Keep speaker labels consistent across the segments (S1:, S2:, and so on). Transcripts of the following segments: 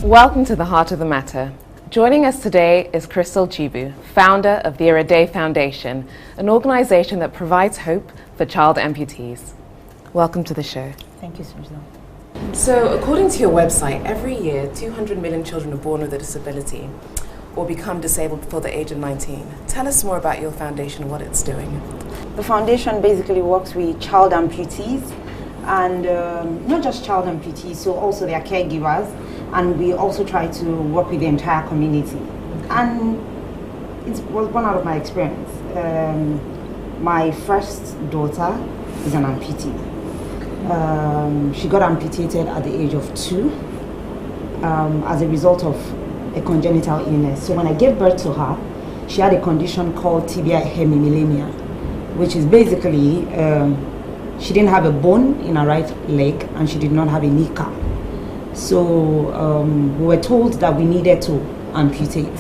S1: Welcome to the Heart of the Matter. Joining us today is Chigbu, founder of the Irede Foundation, an organization that provides hope for child amputees. Welcome to the show.
S2: Thank you, Susan.
S1: So, according to your website, every year 200 million children are born with a disability or become disabled before the age of 19. Tell us more about your foundation and what it's doing.
S2: The foundation basically works with child amputees, and not just child amputees, so also their caregivers, and we also try to work with the entire community. And it was born out of my experience. My first daughter is an amputee. She got amputated at the age of 2 as a result of a congenital illness. So when I gave birth to her, she had a condition called tibial hemimelemia, which is basically she didn't have a bone in her right leg and she did not have a kneecap. So we were told that we needed to amputate,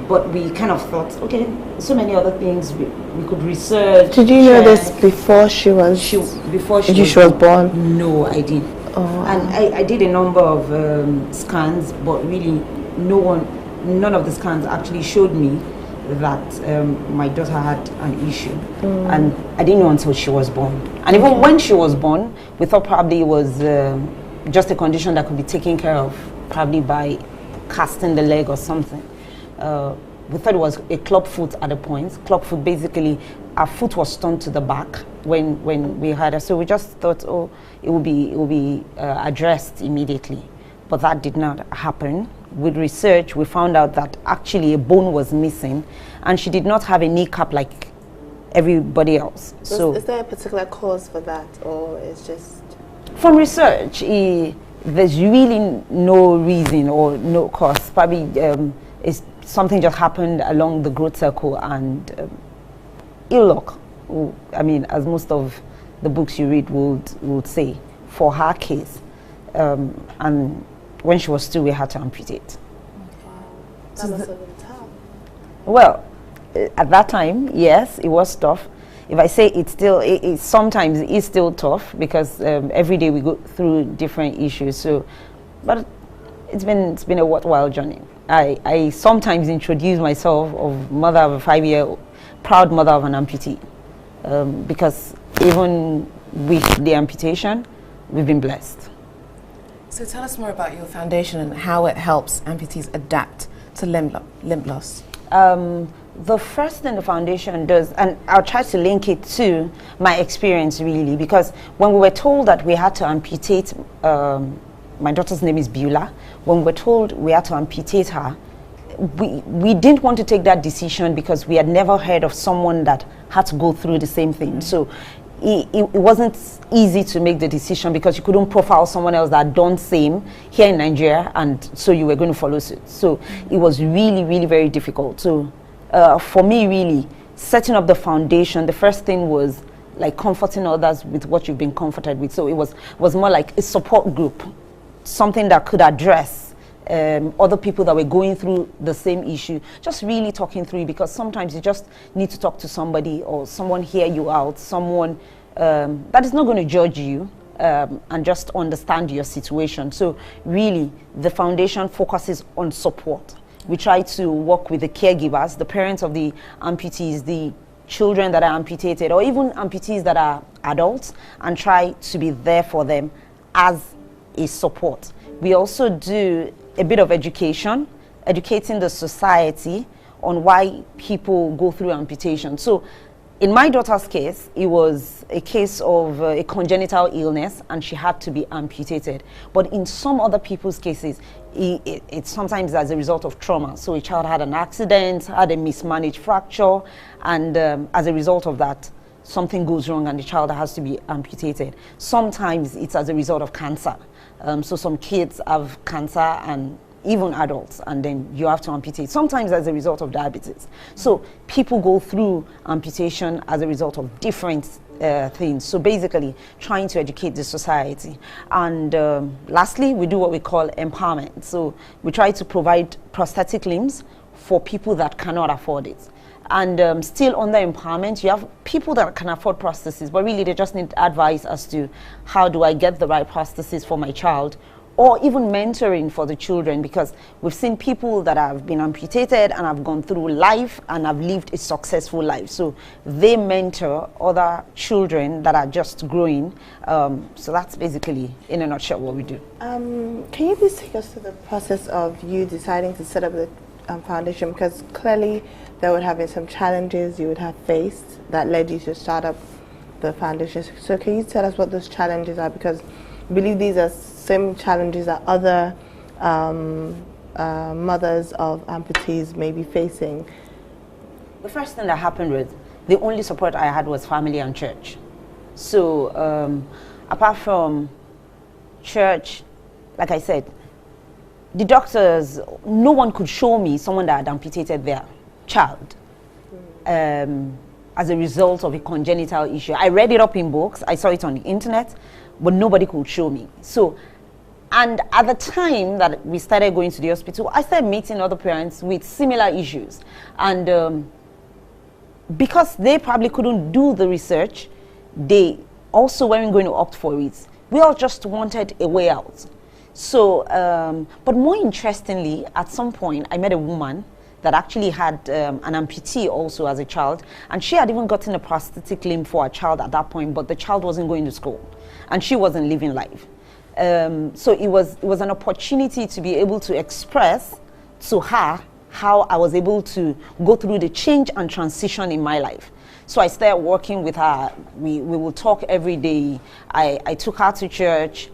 S2: but we kind of thought, okay, so many other things we could research.
S3: Did you know this before she was born?
S2: No, I didn't.
S3: Oh.
S2: And I did a number of scans, but really none of the scans actually showed me that my daughter had an issue. And I didn't know until she was born. And even when she was born, we thought probably it was just a condition that could be taken care of, probably by casting the leg or something. We thought it was a club foot at a point. Club foot, basically, our foot was turned to the back when we had her. So we just thought, oh, it will be addressed immediately. But that did not happen. With research, we found out that actually a bone was missing, and she did not have a kneecap like everybody else. So
S3: is there a particular cause for that, or it's just?
S2: From research, there's really no reason or no cause. Probably it's something just happened along the growth circle and ill luck. I mean, as most of the books you read would say, for her case. And when she was 2, we had to amputate.
S3: That must have been tough.
S2: Well, at that time, yes, it was tough. If I say it's still, sometimes it's still tough because every day we go through different issues. So, but it's been a worthwhile journey. I sometimes introduce myself of mother of a 5-year, proud mother of an amputee, because even with the amputation, we've been blessed.
S1: So tell us more about your foundation and how it helps amputees adapt to limb loss.
S2: The first thing the foundation does, and I'll try to link it to my experience really, because when we were told that we had to amputate, my daughter's name is Beulah, when we were told we had to amputate her, we didn't want to take that decision because we had never heard of someone that had to go through the same thing. So it wasn't easy to make the decision because you couldn't profile someone else that had done same here in Nigeria, and so you were going to follow suit. So it was really, really very difficult. So for me, really, setting up the foundation, the first thing was like comforting others with what you've been comforted with. So it was more like a support group, something that could address other people that were going through the same issue, just really talking through it, because sometimes you just need to talk to somebody or someone hear you out, someone that is not going to judge you and just understand your situation. So really, the foundation focuses on support. We try to work with the caregivers, the parents of the amputees, the children that are amputated, or even amputees that are adults, and try to be there for them as a support. We also do a bit of education, educating the society on why people go through amputation. So in my daughter's case, it was a case of a congenital illness and she had to be amputated. But in some other people's cases, it's sometimes as a result of trauma. So a child had an accident, had a mismanaged fracture, and as a result of that, something goes wrong and the child has to be amputated. Sometimes it's as a result of cancer. So some kids have cancer, and even adults, and then you have to amputate. Sometimes as a result of diabetes. So people go through amputation as a result of different things. So basically trying to educate the society. And lastly, we do what we call empowerment. So we try to provide prosthetic limbs for people that cannot afford it. And still under empowerment, you have people that can afford prosthesis, but really they just need advice as to how do I get the right prosthesis for my child, or even mentoring for the children, because we've seen people that have been amputated and have gone through life and have lived a successful life. So they mentor other children that are just growing. So that's basically, in a nutshell, what we do.
S3: Can you please take us through the process of you deciding to set up the foundation? Because clearly there would have been some challenges you would have faced that led you to start up the foundation. So can you tell us what those challenges are? Because I believe these are same challenges that other mothers of amputees may be facing.
S2: The first thing that happened was the only support I had was family and church. So apart from church, like I said, the doctors, no one could show me someone that had amputated their child as a result of a congenital issue. I read it up in books, I saw it on the internet, but nobody could show me. So, and at the time that we started going to the hospital, I started meeting other parents with similar issues. And because they probably couldn't do the research, they also weren't going to opt for it. We all just wanted a way out. So, but more interestingly, at some point, I met a woman that actually had an amputee also as a child, and she had even gotten a prosthetic limb for a child at that point, but the child wasn't going to school, and she wasn't living life. So it was an opportunity to be able to express to her how I was able to go through the change and transition in my life. So I started working with her. We will talk every day. I took her to church.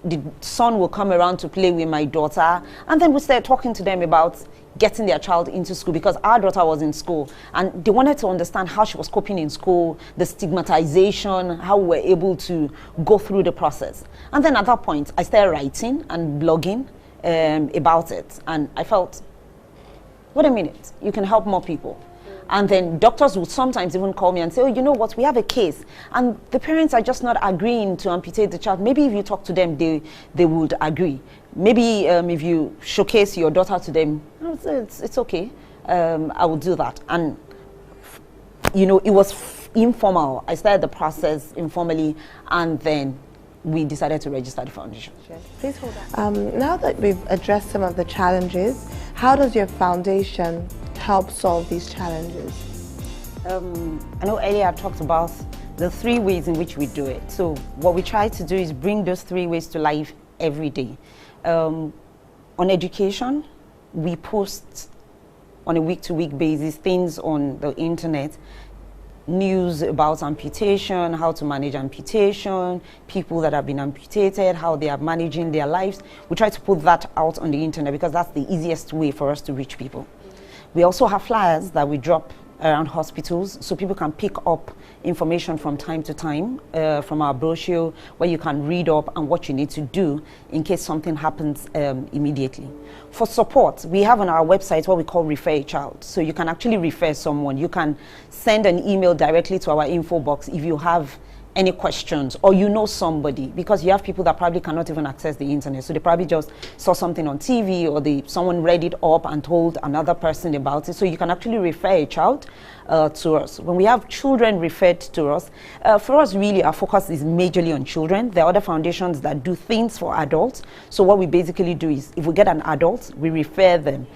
S2: The son will come around to play with my daughter, and then we started talking to them about getting their child into school, because our daughter was in school and they wanted to understand how she was coping in school, the stigmatization, how we were able to go through the process. And then at that point, I started writing and blogging about it, and I felt, wait a minute, you can help more people. And then doctors would sometimes even call me and say, oh, you know what, we have a case, and the parents are just not agreeing to amputate the child. Maybe if you talk to them, they would agree. Maybe if you showcase your daughter to them, it's okay, I will do that. And, you know, it was informal. I started the process informally, and then we decided to register the foundation.
S3: Please hold on. Now that we've addressed some of the challenges, how does your foundation help solve these challenges?
S2: I know earlier I talked about the 3 ways in which we do it. So what we try to do is bring those 3 ways to life every day. On education, we post on a week-to-week basis things on the internet, news about amputation, how to manage amputation, people that have been amputated, how they are managing their lives. We try to put that out on the internet because that's the easiest way for us to reach people. We also have flyers that we drop around hospitals so people can pick up information from time to time from our brochure, where you can read up on what you need to do in case something happens immediately. For support, we have on our website what we call Refer a Child. So you can actually refer someone. You can send an email directly to our info box if you have any questions, or you know somebody, because you have people that probably cannot even access the internet. So they probably just saw something on TV, or someone read it up and told another person about it. So you can actually refer a child to us. When we have children referred to us, for us really our focus is majorly on children. There are other foundations that do things for adults. So what we basically do is, if we get an adult, we refer them.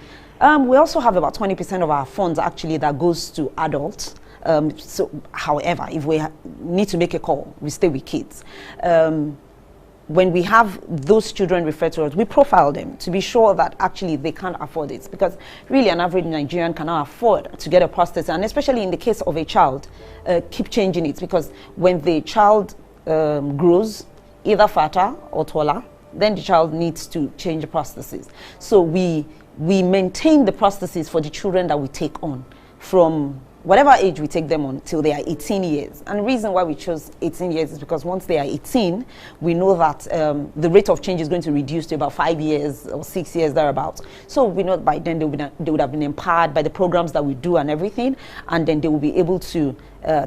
S2: We also have about 20% of our funds actually that goes to adults. So, however, if we need to make a call, we stay with kids. When we have those children referred to us, we profile them to be sure that actually they can't afford it, because really an average Nigerian cannot afford to get a prosthesis, and especially in the case of a child, keep changing it, because when the child grows, either fatter or taller, then the child needs to change the prosthesis. So we maintain the prosthesis for the children that we take on from whatever age we take them on till they are 18 years. And the reason why we chose 18 years is because once they are 18, we know that the rate of change is going to reduce to about 5 years or 6 years thereabouts. So we know that by then they would have been empowered by the programs that we do and everything, and then they will be able to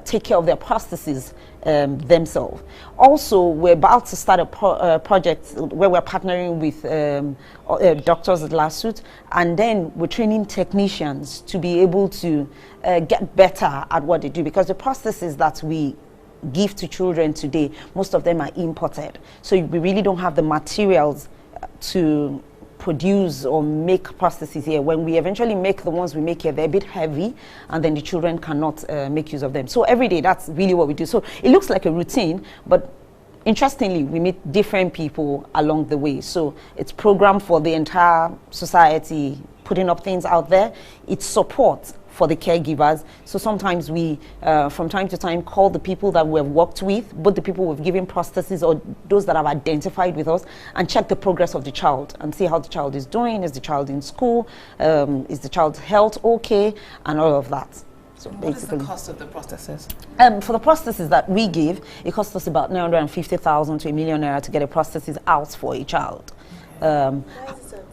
S2: take care of their prostheses themselves. Also, we're about to start a project where we're partnering with doctors at Lasuth, and then we're training technicians to be able to get better at what they do, because the prostheses that we give to children today, most of them are imported. So we really don't have the materials to produce or make prostheses here. When we eventually make the ones we make here, they're a bit heavy, and then the children cannot make use of them. So every day, that's really what we do. So it looks like a routine, but interestingly, we meet different people along the way. So it's programmed for the entire society, putting up things out there. It's support for the caregivers. So sometimes we, from time to time, call the people that we've worked with, both the people we've given prostheses or those that have identified with us, and check the progress of the child and see how the child is doing. Is the child in school? Is the child's health okay? And all of that. So
S1: what is the cost of the prosthesis?
S2: For the prosthesis that we give, it costs us about 950,000 to ₦1 million to get a prosthesis out for a child.
S3: Why is it so expensive?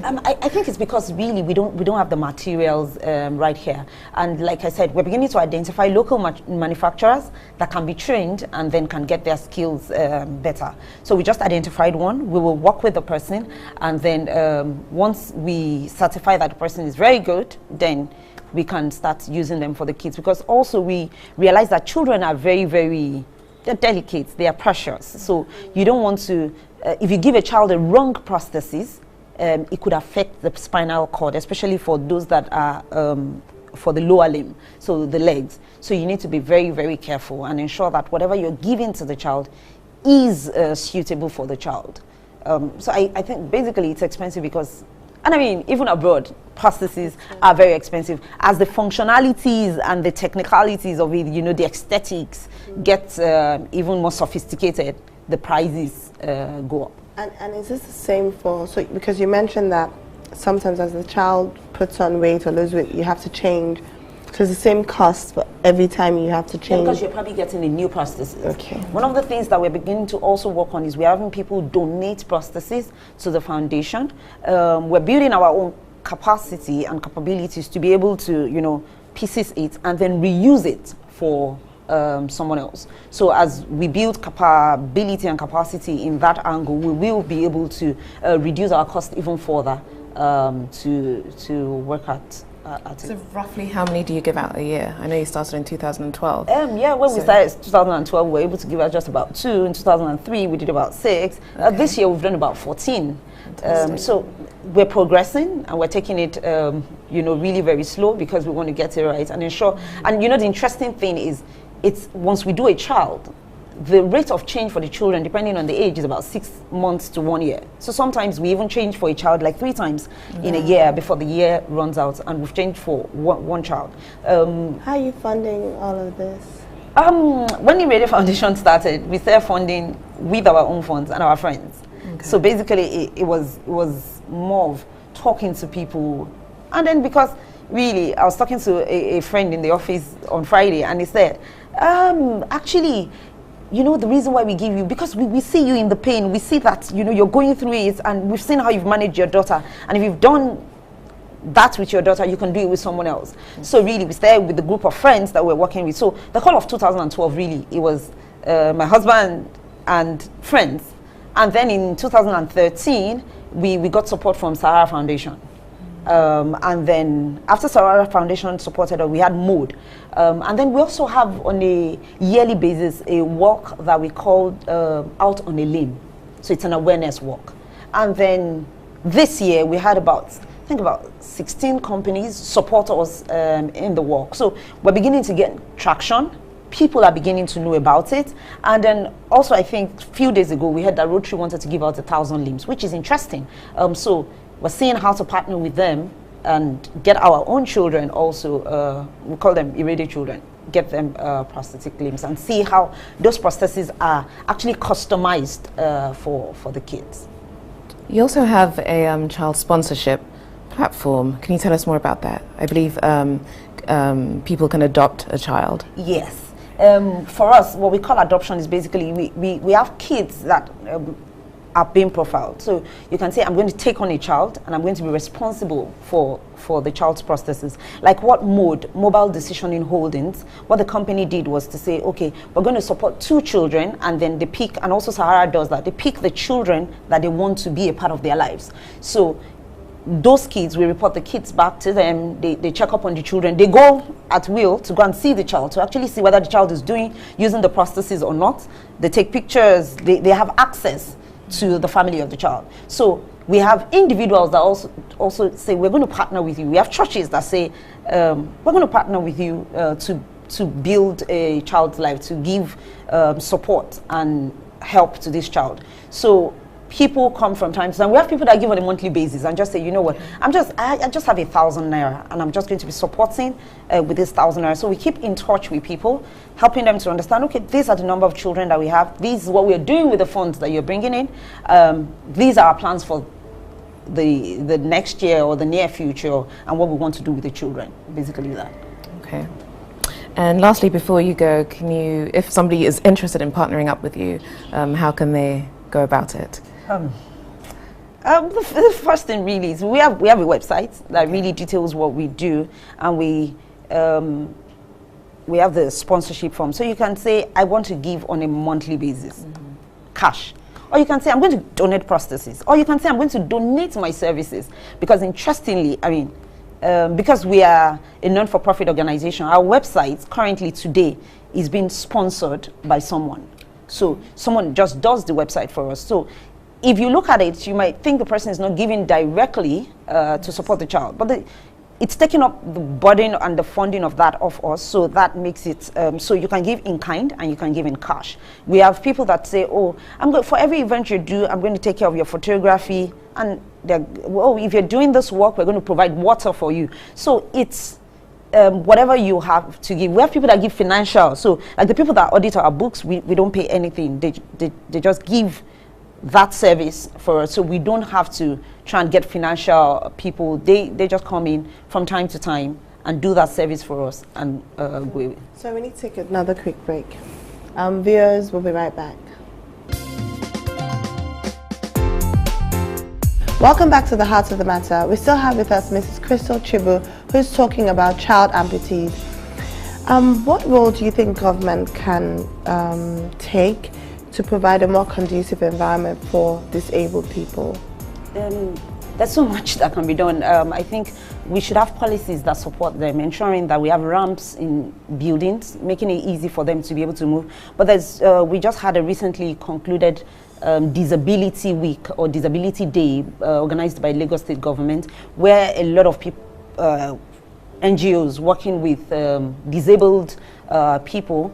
S2: I think it's because really we don't have the materials right here, and like I said, we're beginning to identify local manufacturers that can be trained and then can get their skills better. So we just identified one. We will work with the person, and then once we certify that the person is very good, then we can start using them for the kids, because also we realize that children are they're delicate, they are precious. So you don't want to, if you give a child a wrong prosthesis, it could affect the spinal cord, especially for those that are for the lower limb, so the legs. So you need to be very, very careful and ensure that whatever you're giving to the child is suitable for the child. So I think basically it's expensive because, and I mean, even abroad, prostheses are very expensive. As the functionalities and the technicalities of it, you know, the aesthetics get even more sophisticated, the prices go up.
S3: And is this the same for, so because you mentioned that sometimes as the child puts on weight or loses weight, you have to change. So it's the same cost, but every time you have to change.
S2: Yeah, because you're probably getting a new prosthesis.
S3: Okay.
S2: One of the things that we're beginning to also work on is we're having people donate prostheses to the foundation. We're building our own capacity and capabilities to be able to, you know, pieces it and then reuse it for someone else. So as we build capability and capacity in that angle, we will be able to reduce our cost even further to work at
S1: so roughly how many do you give out a year? I know you started in 2012.
S2: Yeah, when we started in 2012, we were able to give out just about 2. In 2003, we did about 6.
S1: Okay.
S2: This year, we've done about 14. So we're progressing, and we're taking it, you know, really very slow because we want to get it right and ensure. And you know, the interesting thing is, it's once we do a child, the rate of change for the children, depending on the age, is about 6 months to 1 year. So sometimes we even change for a child like 3 times in a year before the year runs out, and we've changed for one child.
S3: How are you funding all of this?
S2: When the Irede Foundation started, we started funding with our own funds and our friends. Okay. So basically, it was more of talking to people, and then because really, I was talking to a friend in the office on Friday, and he said, actually, you know, the reason why we give you, because we see you in the pain, we see that, you know, you're going through it, and we've seen how you've managed your daughter, and if you've done that with your daughter, you can do it with someone else. So really, we started with the group of friends that we're working with. So the whole of 2012, really, it was my husband and friends, and then in 2013, we got support from Sahara Foundation. And then after Sahara Foundation supported us, we had MODE. And then we also have on a yearly basis a walk that we called Out on a Limb. So it's an awareness walk. And then this year we had about 16 companies support us in the walk. So we're beginning to get traction. People are beginning to know about it. And then also, I think a few days ago, we heard that Rotary wanted to give out 1,000 limbs, which is interesting. So we're seeing how to partner with them and get our own children also, we call them Irede children, get them prosthetic limbs, and see how those prostheses are actually customized for the kids.
S1: You also have a child sponsorship platform. Can you tell us more about that? I believe people can adopt a child.
S2: Yes. For us, what we call adoption is basically we have kids that are being profiled. So you can say, I'm going to take on a child and I'm going to be responsible for the child's prosthesis. Like what MODE, Mobile Decisioning Holdings, what the company did was to say, okay, we're going to support 2 children, and then they pick, and also Sahara does that, they pick the children that they want to be a part of their lives. So those kids, we report the kids back to them, they check up on the children, they go at will to go and see the child, to actually see whether the child is using the prosthesis or not. They take pictures, they have access to the family of the child. So we have individuals that also say, we're going to partner with you. We have churches that say, we're going to partner with you to build a child's life, to give support and help to this child. So people come from time to time. We have people that give on a monthly basis and just say, you know what, I just have 1,000 naira and I'm just going to be supporting with this 1,000 naira. So we keep in touch with people, helping them to understand, okay, these are the number of children that we have. This is what we're doing with the funds that you're bringing in. These are our plans for the next year or the near future, and what we want to do with the children. Basically that. Okay.
S1: And lastly, before you go, can you, if somebody is interested in partnering up with you, how can they go about it?
S2: The first thing really is we have a website that really details what we do, and we have the sponsorship form. So you can say, I want to give on a monthly basis, cash. Or you can say, I'm going to donate prosthesis. Or you can say, I'm going to donate my services. Because interestingly, I mean, because we are a non-for-profit organization, our website currently today is being sponsored by someone. So someone just does the website for us. So if you look at it, you might think the person is not giving directly to support the child, but it's taking up the burden and the funding of that of us, so that makes it so you can give in kind and you can give in cash. We have people that say, oh, for every event you do, I'm going to take care of your photography, and well, if you're doing this work, we're going to provide water for you. So it's whatever you have to give. We have people that give financial, so like the people that audit our books, we don't pay anything. They just give that service for us, so we don't have to try and get financial people. They just come in from time to time and do that service for us and go away.
S3: So we need to take another quick break. Viewers, we'll be right back. Welcome back to the Heart of the Matter. We still have with us Mrs. Crystal Chigbu, who's talking about child amputees. What role do you think government can take to provide a more conducive environment for disabled people?
S2: There's so much that can be done. I think we should have policies that support them, ensuring that we have ramps in buildings, making it easy for them to be able to move. But we just had a recently concluded Disability Week or Disability Day organized by Lagos State government, where a lot of people, NGOs working with disabled people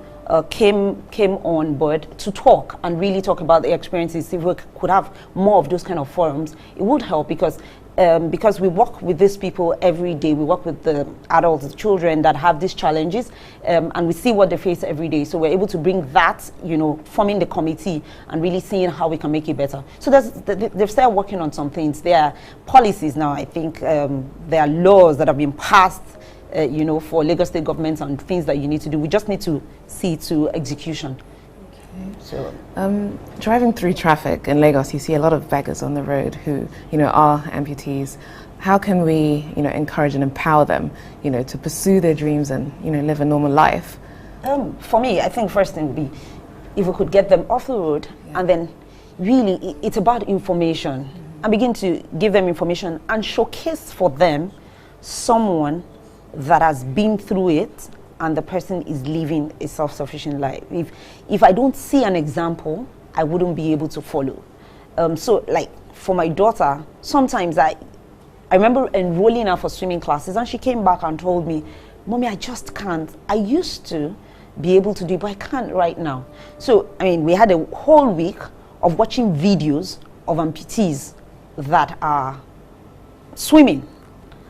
S2: came on board to talk and really talk about their experiences. If we could have more of those kind of forums, it would help, because we work with these people every day. We work with the adults, the children that have these challenges, and we see what they face every day. So we're able to bring that, forming the committee and really seeing how we can make it better. So they've started working on some things. There are policies now, I think. There are laws that have been passed for Lagos State governments and things that you need to do. We just need to see to execution. Okay. So,
S1: driving through traffic in Lagos, you see a lot of beggars on the road who, are amputees. How can we, encourage and empower them, to pursue their dreams and, live a normal life?
S2: For me, I think first thing would be if we could get them off the road, and then really it's about information, and begin to give them information and showcase for them someone that has been through it and the person is living a self-sufficient life. If I don't see an example, I wouldn't be able to follow. So like for my daughter, sometimes I remember enrolling her for swimming classes, and she came back and told me, Mommy, I just can't. I used to be able to do it, but I can't right now. So, we had a whole week of watching videos of amputees that are swimming.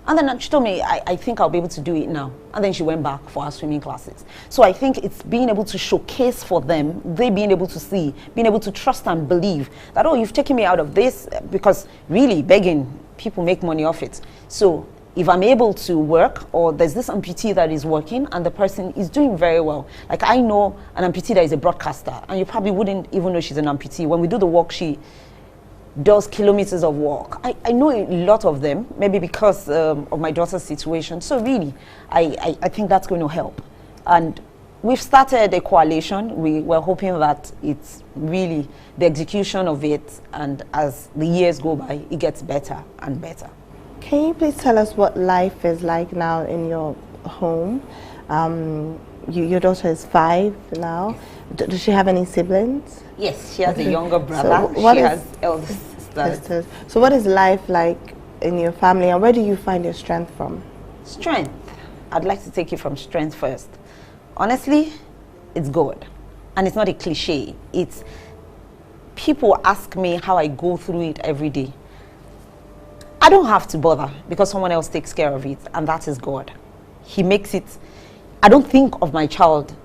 S2: And then she told me, I think I'll be able to do it now. And then she went back for her swimming classes. So I think it's being able to showcase for them, they being able to see, being able to trust and believe that, oh, you've taken me out of this, because really begging, people make money off it. So if I'm able to work, or there's this amputee that is working and the person is doing very well. Like I know an amputee that is a broadcaster, and you probably wouldn't even know she's an amputee. When we do the work, she does kilometers of walk. I know a lot of them, maybe because of my daughter's situation. So really, I think that's going to help. And we've started a coalition. We're hoping that it's really the execution of it, and as the years go by, it gets better and better.
S3: Can you please tell us what life is like now in your home? Your daughter is 5 now. Does she have any siblings?
S2: Yes, she has a younger brother.
S3: So
S2: she has eldest sisters.
S3: So what is life like in your family, and where do you find your strength from?
S2: Strength. I'd like to take it from strength first. Honestly, it's God. And it's not a cliche. It's people ask me how I go through it every day. I don't have to bother because someone else takes care of it, and that is God. He makes it. I don't think of my child.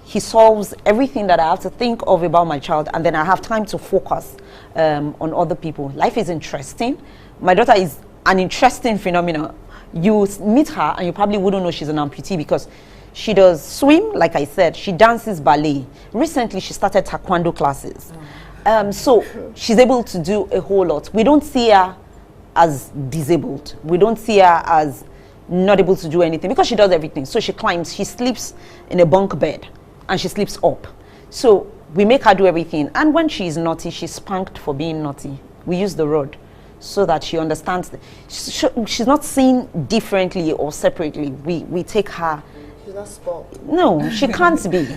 S2: He solves everything that I have to think of about my child, and then I have time to focus on other people. Life is interesting. My daughter is an interesting phenomenon. You meet her and you probably wouldn't know she's an amputee because she does swim, like I said. She dances ballet. Recently, she started taekwondo classes. So she's able to do a whole lot. We don't see her as disabled. We don't see her as not able to do anything because she does everything. So she climbs, she sleeps in a bunk bed, and she sleeps up. So we make her do everything. And when she's naughty, she's spanked for being naughty. We use the rod so that she understands. She's not seen differently or separately. We take her.
S3: She's not spoiled.
S2: No, she can't be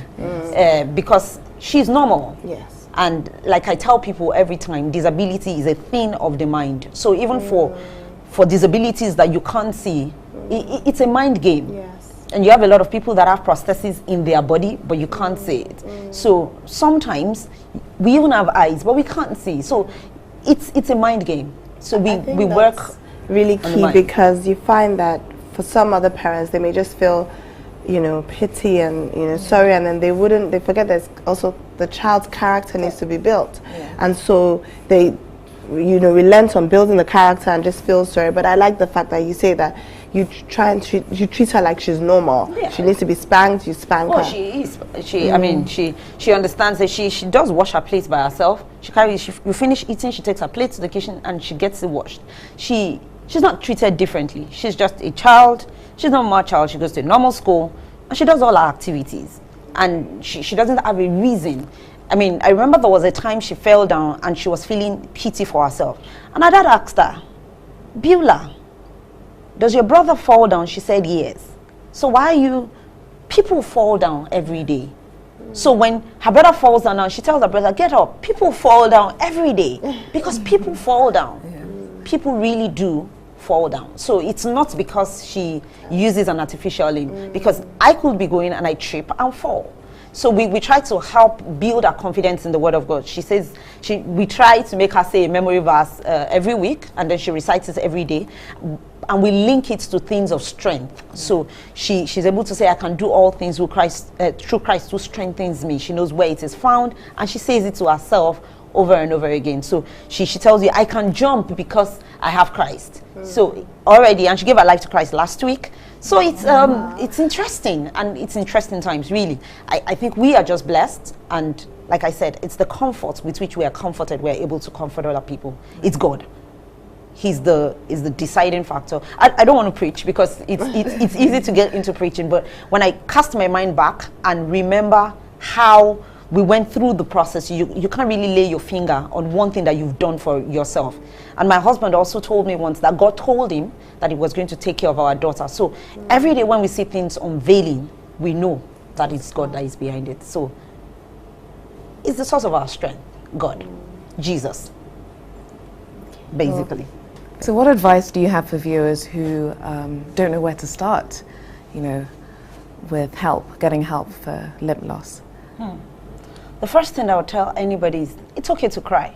S2: because she's normal.
S3: Yes.
S2: And like I tell people every time, disability is a thing of the mind. So even for disabilities that you can't see, it's a mind game.
S3: Yes.
S2: And you have a lot of people that have prostheses in their body, but you can't see it. So sometimes we even have eyes, but we can't see. So it's a mind game. So we work
S3: really key because you find that for some other parents, they may just feel, pity and, sorry, and then they forget there's also the child's character needs to be built.
S2: Yeah.
S3: And so they, relent on building the character and just feel sorry. But I like the fact that you say that you treat her like she's normal. Yeah. She needs to be spanked, you spank her.
S2: Oh, she is. I mean, she understands that she does wash her plates by herself. You finish eating, she takes her plate to the kitchen and she gets it washed. She's not treated differently. She's just a child. She's not my child. She goes to a normal school and she does all her activities. And she doesn't have a reason. I mean, I remember there was a time she fell down and she was feeling pity for herself. And her dad asked her, Beulah, does your brother fall down? She said yes. So why people fall down every day. So when her brother falls down now, she tells her brother, get up. People fall down every day because people fall down. Yeah. People really do fall down. So it's not because she uses an artificial limb, because I could be going and I trip and fall. So we try to help build her confidence in the Word of God. She says, we try to make her say a memory verse every week, and then she recites it every day. And we link it to things of strength. So she's able to say, I can do all things through Christ who strengthens me. She knows where it is found, and she says it to herself over and over again. So she tells you, I can jump because I have Christ. So already, and she gave her life to Christ last week. So it's interesting, and it's interesting times, really. I think we are just blessed, and like I said, it's the comfort with which we are comforted. We're able to comfort other people. It's God. He's the deciding factor. I don't want to preach because it's easy to get into preaching, but when I cast my mind back and remember how we went through the process, you can't really lay your finger on one thing that you've done for yourself. And my husband also told me once that God told him that he was going to take care of our daughter. So every day when we see things unveiling, we know that it's God that is behind it. So it's the source of our strength, God, Jesus, basically.
S1: So what advice do you have for viewers who don't know where to start, with getting help for limb loss?
S2: The first thing I would tell anybody is it's okay to cry.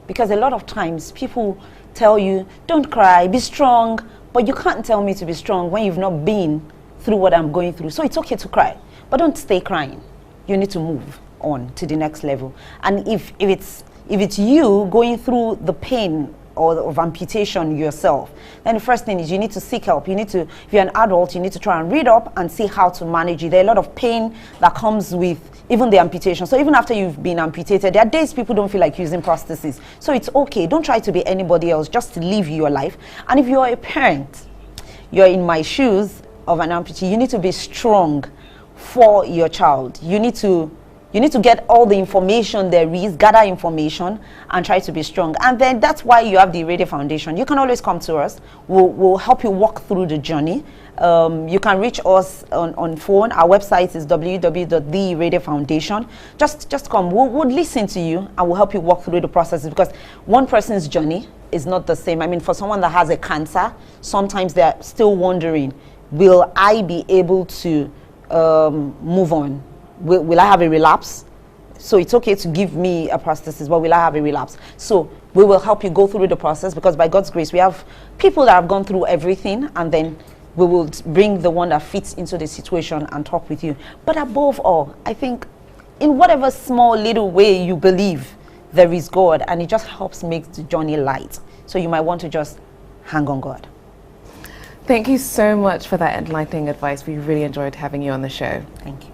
S2: Because a lot of times people tell you, don't cry, be strong, but you can't tell me to be strong when you've not been through what I'm going through. So it's okay to cry, but don't stay crying. You need to move on to the next level. And if it's you going through the pain of amputation yourself, then the first thing is you need to seek help. You need to, if you're an adult, you need to try and read up and see how to manage it. There are a lot of pain that comes with even the amputation. So even after you've been amputated, there are days people don't feel like using prosthesis. So it's okay. Don't try to be anybody else. Just live your life. And if you're a parent, you're in my shoes of an amputee, you need to be strong for your child. You need to You need to get all the information there is, gather information, and try to be strong. And then that's why you have the Irede Foundation. You can always come to us. We'll help you walk through the journey. You can reach us on phone. Our website is www.theiredefoundation. Just come. We'll listen to you, and we'll help you walk through the process, because one person's journey is not the same. I mean, for someone that has a cancer, sometimes they're still wondering, will I be able to move on? Will I have a relapse? So it's okay to give me a prosthesis, but will I have a relapse? So we will help you go through the process, because by God's grace, we have people that have gone through everything, and then we will bring the one that fits into the situation and talk with you. But above all, I think in whatever small little way you believe there is God, and it just helps make the journey light. So you might want to just hang on God.
S1: Thank you so much for that enlightening advice. We really enjoyed having you on the show.
S2: Thank you.